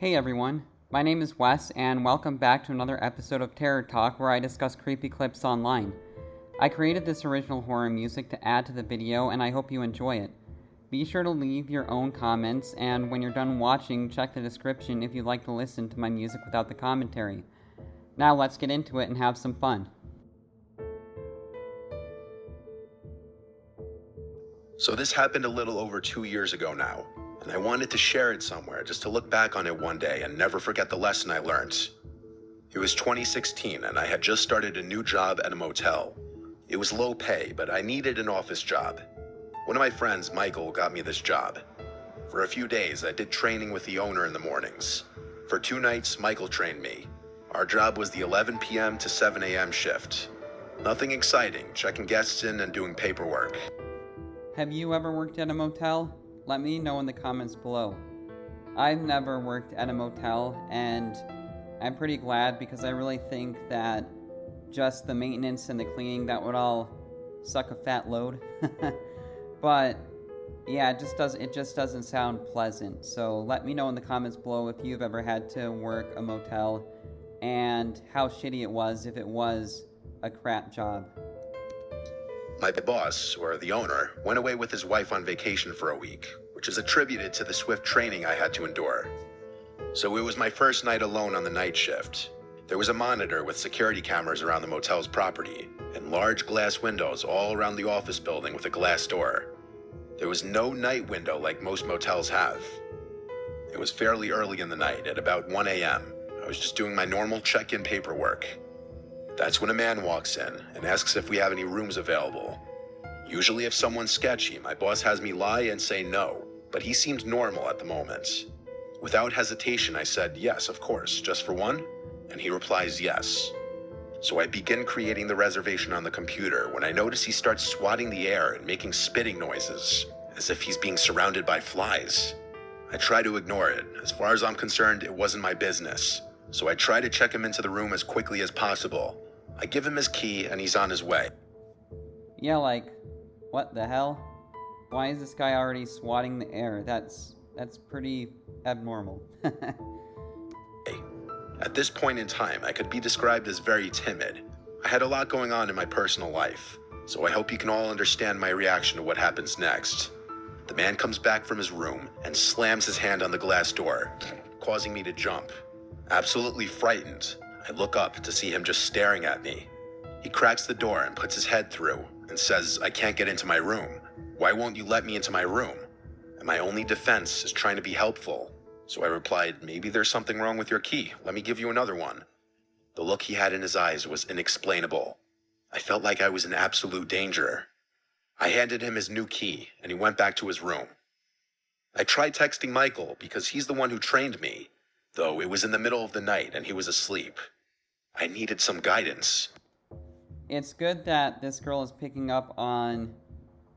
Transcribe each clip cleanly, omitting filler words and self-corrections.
Hey everyone, my name is Wes, and welcome back to another episode of Terror Talk where I discuss creepy clips online. I created this original horror music to add to the video, and I hope you enjoy it. Be sure to leave your own comments, and when you're done watching, check the description if you'd like to listen to my music without the commentary. Now let's get into it and have some fun. So this happened a little over 2 years ago now, and I wanted to share it somewhere just to look back on it one day and never forget the lesson I learned. It was 2016 and I had just started a new job at a motel. It was low pay, but I needed an office job. One of my friends, Michael, got me this job. For a few days, I did training with the owner in the mornings. For 2 nights, Michael trained me. Our job was the 11 p.m. to 7 a.m. shift. Nothing exciting, checking guests in and doing paperwork. Have you ever worked at a motel? Let me know in the comments below. I've never worked at a motel, and I'm pretty glad because I really think that just the maintenance and the cleaning, that would all suck a fat load. But yeah, it just doesn't sound pleasant. So let me know in the comments below if you've ever had to work a motel and how shitty it was, if it was a crap job. My boss, or the owner, went away with his wife on vacation for a week, which is attributed to the swift training I had to endure. So it was my first night alone on the night shift. There was a monitor with security cameras around the motel's property, and large glass windows all around the office building with a glass door. There was no night window like most motels have. It was fairly early in the night, at about 1 a.m. I was just doing my normal check-in paperwork. That's when a man walks in and asks if we have any rooms available. Usually if someone's sketchy, my boss has me lie and say no, but he seemed normal at the moment. Without hesitation, I said, yes, of course, just for one? And he replies, yes. So I begin creating the reservation on the computer when I notice he starts swatting the air and making spitting noises, as if he's being surrounded by flies. I try to ignore it. As far as I'm concerned, it wasn't my business. So I try to check him into the room as quickly as possible. I give him his key and he's on his way. Yeah, like, what the hell? Why is this guy already swatting the air? That's pretty abnormal. At this point in time, I could be described as very timid. I had a lot going on in my personal life, so I hope you can all understand my reaction to what happens next. The man comes back from his room and slams his hand on the glass door, causing me to jump. Absolutely frightened, I look up to see him just staring at me. He cracks the door and puts his head through and says, I can't get into my room. Why won't you let me into my room? And my only defense is trying to be helpful. So I replied, maybe there's something wrong with your key. Let me give you another one. The look he had in his eyes was inexplainable. I felt like I was in absolute danger. I handed him his new key and he went back to his room. I tried texting Michael because he's the one who trained me, though it was in the middle of the night and he was asleep. I needed some guidance. It's good that this girl is picking up on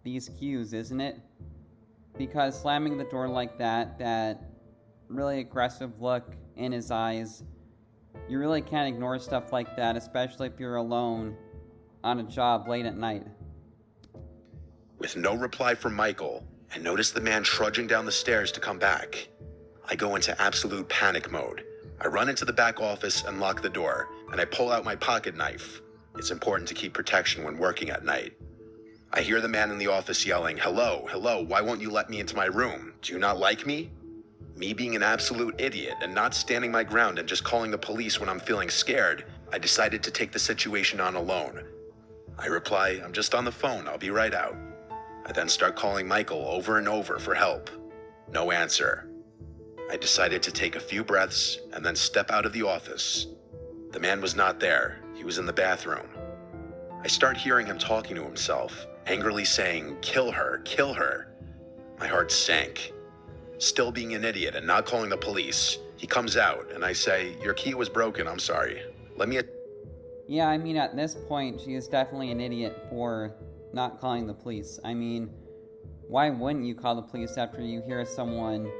these cues, isn't it? Because slamming the door like that really aggressive look in his eyes, you really can't ignore stuff like that, especially if you're alone on a job late at night. With no reply from Michael, I notice the man trudging down the stairs to come back. I go into absolute panic mode. I run into the back office and lock the door, and I pull out my pocket knife. It's important to keep protection when working at night. I hear the man in the office yelling, hello, why won't you let me into my room? Do you not like me? Me being an absolute idiot and not standing my ground and just calling the police when I'm feeling scared, I decided to take the situation on alone. I reply, I'm just on the phone, I'll be right out. I then start calling Michael over and over for help. No answer. I decided to take a few breaths and then step out of the office. The man was not there. He was in the bathroom. I start hearing him talking to himself, angrily saying, kill her, kill her. My heart sank. Still being an idiot and not calling the police, he comes out and I say, your key was broken, I'm sorry. Yeah, I mean, at this point, she is definitely an idiot for not calling the police. I mean, why wouldn't you call the police after you hear someone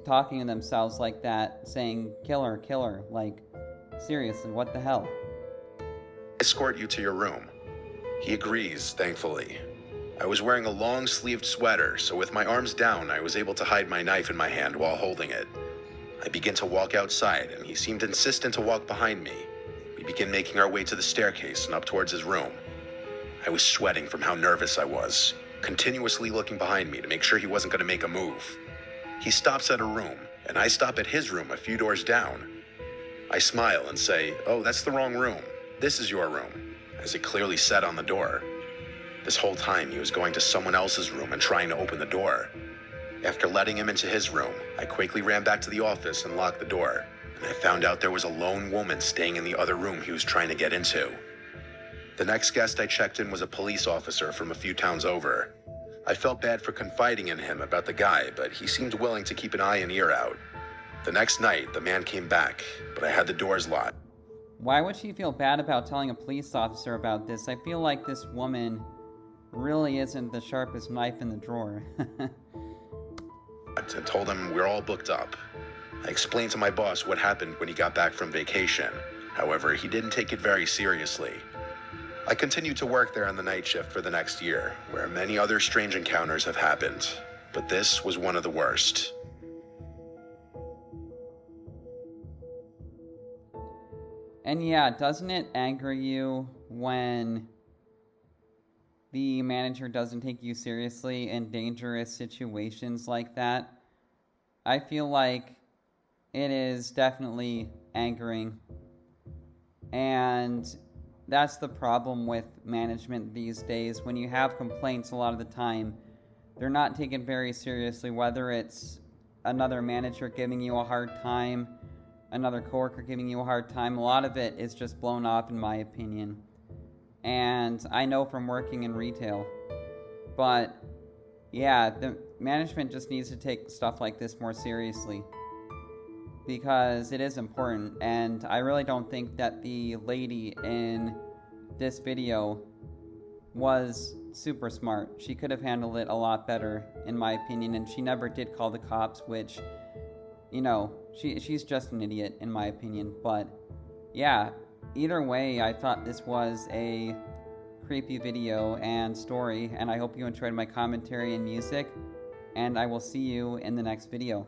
talking to themselves like that, saying, kill her, like, seriously, what the hell? Escort you to your room. He agrees, thankfully. I was wearing a long-sleeved sweater, so with my arms down, I was able to hide my knife in my hand while holding it. I begin to walk outside, and he seemed insistent to walk behind me. We begin making our way to the staircase and up towards his room. I was sweating from how nervous I was, continuously looking behind me to make sure he wasn't going to make a move. He stops at a room, and I stop at his room a few doors down. I smile and say, "Oh, that's the wrong room. This is your room," as it clearly said on the door. This whole time he was going to someone else's room and trying to open the door. After letting him into his room, I quickly ran back to the office and locked the door, and I found out there was a lone woman staying in the other room he was trying to get into. The next guest I checked in was a police officer from a few towns over. I felt bad for confiding in him about the guy, but he seemed willing to keep an eye and ear out. The next night, the man came back, but I had the doors locked. Why would she feel bad about telling a police officer about this? I feel like this woman really isn't the sharpest knife in the drawer. And told him we're all booked up. I explained to my boss what happened when he got back from vacation. However, he didn't take it very seriously. I continued to work there on the night shift for the next year, where many other strange encounters have happened, but this was one of the worst. And yeah, doesn't it anger you when the manager doesn't take you seriously in dangerous situations like that? I feel like it is definitely angering. And that's the problem with management these days. When you have complaints, a lot of the time, they're not taken very seriously, whether it's another manager giving you a hard time, another coworker giving you a hard time. A lot of it is just blown off, in my opinion. And I know from working in retail. But yeah, the management just needs to take stuff like this more seriously, because it is important. And I really don't think that the lady in this video was super smart. She could have handled it a lot better, in my opinion, and she never did call the cops, which, you know, she's just an idiot, in my opinion. But yeah, either way, I thought this was a creepy video and story, and I hope you enjoyed my commentary and music, and I will see you in the next video.